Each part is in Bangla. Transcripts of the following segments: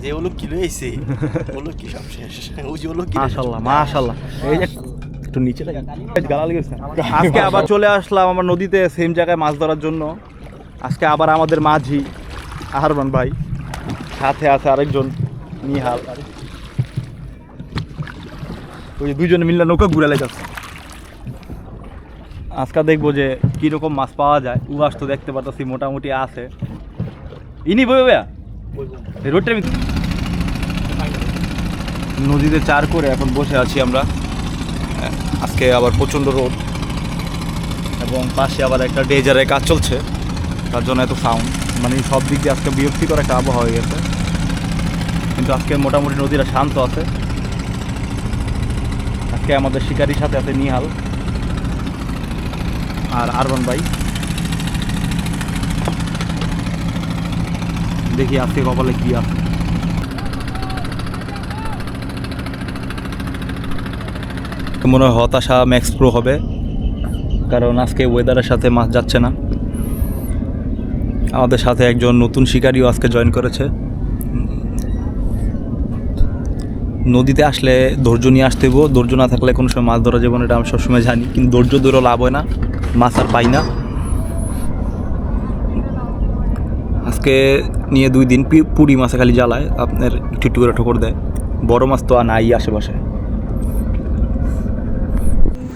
যে ওলো কিলো এসে ওলো কি সব শেষ ওই যে ওলো কি মাশাআল্লাহ মাশাআল্লাহ। এই যে একটু নিচে লাগে গালা লেগেছে। আজকে আবার চলে আসলাম আমার নদীতে সেম জায়গায় মাছ ধরার জন্য। আজকে আবার আমাদের মাঝি আরমান ভাই, সাথে আছে আরেকজন নিহাল, ওই যে দুইজনে মিললে নৌকা ঘুরে লেগেছে। আজকে দেখবো যে কীরকম মাছ পাওয়া যায়। উবাস তো দেখতে পারতেছি মোটামুটি আছে। ইনি বই ভাইয়া রোডটা নদীতে চার করে এখন বসে আছি আমরা। আজকে আবার প্রচণ্ড রোদ এবং পাশে আবার একটা ডেজারের কাজ চলছে, তার জন্য এত সাউন্ড, মানে সব দিক দিয়ে আজকে বিরক্তিকর একটা আবহাওয়া হয়ে গেছে। কিন্তু আজকে মোটামুটি নদীটা শান্ত আছে। আজকে আমাদের শিকারির সাথে আছে নিহাল আর আরমান ভাই। দেখি আজকে কপালে কি আছে। মনে হয় হতাশা ম্যাক্স প্রো হবে, কারণ আজকে ওয়েদারের সাথে মাছ যাচ্ছে না। আমাদের সাথে একজন নতুন শিকারিও আজকে জয়েন করেছে। নদীতে আসলে ধৈর্য নিয়ে আসতে হইব, ধৈর্য না থাকলে কোনো সময় মাছ ধরা যাবে না, এটা আমি সবসময় জানি। কিন্তু ধৈর্য ধরেও লাভ হয় না, মাছ আর পাই না। আজকে নিয়ে 2 দিন পুরি মাছে খালি জ্বালায়, আপনার একটু একটু করে ঠোকর দেয়। বড় মাছ তো আর নাই আশেপাশে।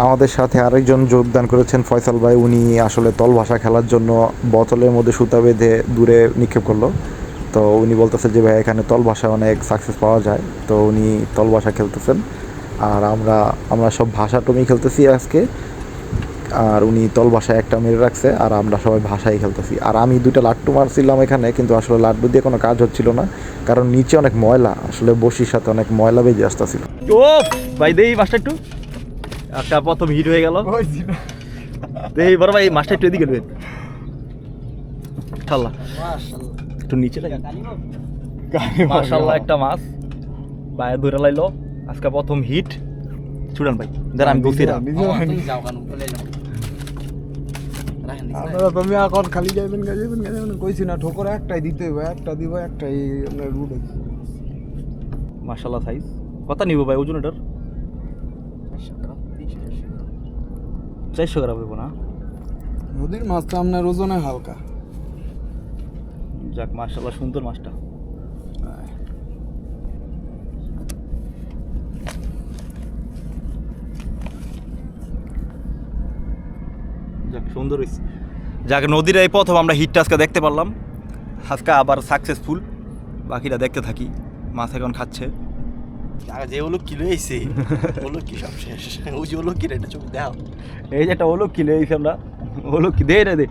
আমাদের সাথে আরেকজন যোগদান করেছেন ফয়সাল ভাই। উনি আসলে তল ভাষা খেলার জন্য বোতলের মধ্যে সুতা বেঁধে দূরে নিক্ষেপ করলো। তো উনি বলতেছে যে ভাই এখানে তল ভাষায় অনেক সাকসেস পাওয়া যায়। তো উনি তল ভাষা খেলতেছেন আর আমরা সব ভাষা টমি খেলতেছি আজকে। আর উনি তল ভাষায় একটা মেরে রাখছে আর আমরা সবাই ভাষায় খেলতেছি। আর আমি 2টা লাট্টু মারছিলাম এখানে, কিন্তু আসলে লাড্ডু দিয়ে কোনো কাজ হচ্ছিল না, কারণ নিচে অনেক ময়লা, আসলে বসির সাথে অনেক ময়লা বেজে আসতেছিল। ও ভাই দেই মাছটা একটু, একটা প্রথম হিট হয়ে গেল। দেই বড় ভাই মাছটা একটু এদিকে দেবেন। মাশাআল্লাহ একটু নিচে লাগে। মাশাআল্লাহ একটা মাছ বাইরে ধরে লাইলো আজকে প্রথম হিট। ছুড়ান ভাই যারা আমি বসি না। আপনারা তুমি এখন খালি যাইবেন কইছি না, ঠোকর একটাই দিতে হবে, একটা দিব, একটাই আপনার রুটে। মাশাআল্লাহ সাইজ কত নিব ভাই ওজন এটার? 400 গ্রাম হইব না? নদীর মাছটা আপনার ওজনে হালকা। যাক মাশাআল্লাহ সুন্দর মাছটা। যাক সুন্দর হইছে। যাক নদীর এই প্রথম আমরা হিটটা আজকে দেখতে পারলাম। আজকে আবার সাকসেসফুল, বাকিটা দেখতে থাকি। মাছ এখন খাচ্ছে। যে ওলো কিলো এসে ওলো কি সব শেষ ওই যে ওলো কি রে চোখ দাও। এই যে একটা ওলক কিলো এইছে, আমরা ওলক কি দে রে দে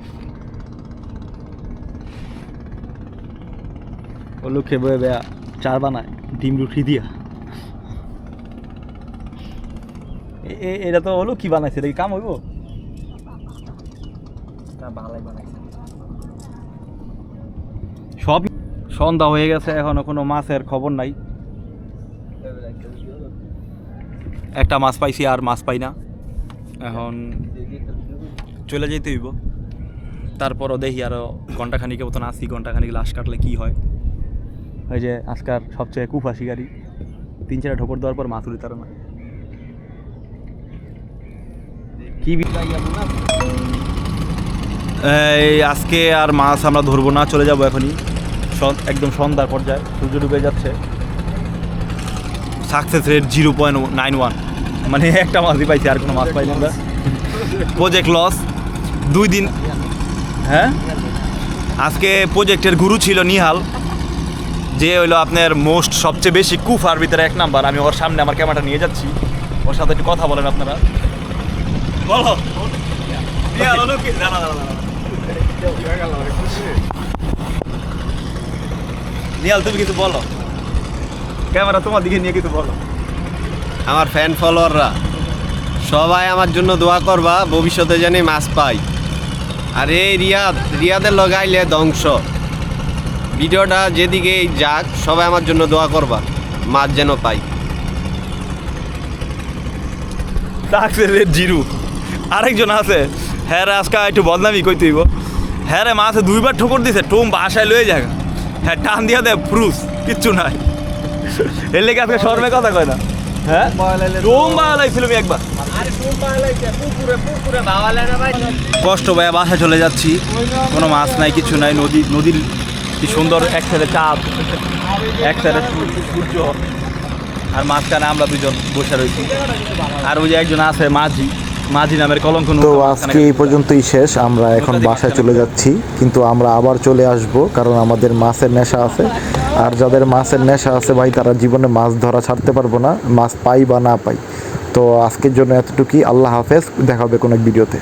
ওলক খেয়ে বয়ে বেয়া চার বানায় ডিম রুটি দিয়া। এটা তো ওলক কি বানাইছে, এটা কি কাম হইব? সব সন্ধ্যা হয়ে গেছে, এখনো কোনো মাছের খবর নাই। একটা মাছ পাইছি আর মাছ পাই না, এখন চলে যেতে হইব। তারপরও দেখি আরও ঘন্টাখানিকের মতন আসি, ঘন্টাখানিক লাশ কাটলে কি হয়। ওই যে আজকার সবচেয়ে কুফা শিকারি 3-4 ঠোকর দেওয়ার পর মাছ উড়ি তার না কি। এই আজকে আর মাছ আমরা ধরবো না, চলে যাবো এখনই। একদম সন্ধ্যার পর্যায়ে সূর্য ডুবে যাচ্ছে। সাকসেস রেট 0.91, মানে একটা মাছই পাইছি, আর কোনো মাছ পাইনি আমরা। প্রজেক্ট লস 2 দিন। হ্যাঁ আজকে প্রজেক্টের গুরু ছিল নিহাল, যে হইলো আপনার মোস্ট সবচেয়ে বেশি কুফার ভিতরে 1 নাম্বার। আমি ওর সামনে আমার ক্যামেরাটা নিয়ে যাচ্ছি, ওর সাথে একটু কথা বলেন আপনারা। বলো নিহাল তুমি কিছু বলো, ক্যামেরা তোমার দিকে নিয়ে কিছু বলো। আমার ফ্যান ফলোয়াররা সবাই আমার জন্য দোয়া করবা, ভবিষ্যতে জানি মাছ পাই। আর এই রিয়াদের লগাইলে ধ্বংস। ভিডিওটা যেদিকেই যাক সবাই আমার জন্য দোয়া করবা, মাছ যেন পাই। Success rate 0। আরেকজন আছে, হ্যাঁ আজকে একটু বদনামি কইতে হইব। হ্যাঁ রে মাছে 2বার ঠোকর দিছে, টোম বাসায় লয়ে যাক। হ্যাঁ টান দিয়া দে ফ্রুস কিচ্ছু নাই এর লেগে আজকে শর্মে কথা কয় না হ্যাঁ সোমবার লাইছিল আমি একবার কষ্ট ভাইয়া বাসায় চলে যাচ্ছি কোনো মাছ নাই কিছু নাই নদীর কি সুন্দর এক সাইডে চাঁদ এক সাইডে সূর্য আর মাঝখানে আমরা দুজন বসে রয়েছি আর ওই যে একজন আছে মাঝি নামের কলঙ্ক তো আজকে এই পর্যন্তই শেষ, আমরা এখন বাসায় চলে যাচ্ছি, কিন্তু আমরা আবার চলে আসব কারণ আমাদের মাছের নেশা আছে। আর যাদের মাছের নেশা আছে ভাই, তারা জীবনে মাছ ধরা ছাড়তে পারবো না, মাছ পাই বা না পাই। তো আজকের জন্য এতটুকুই, আল্লাহ হাফেজ, দেখা হবে কোনো এক ভিডিওতে।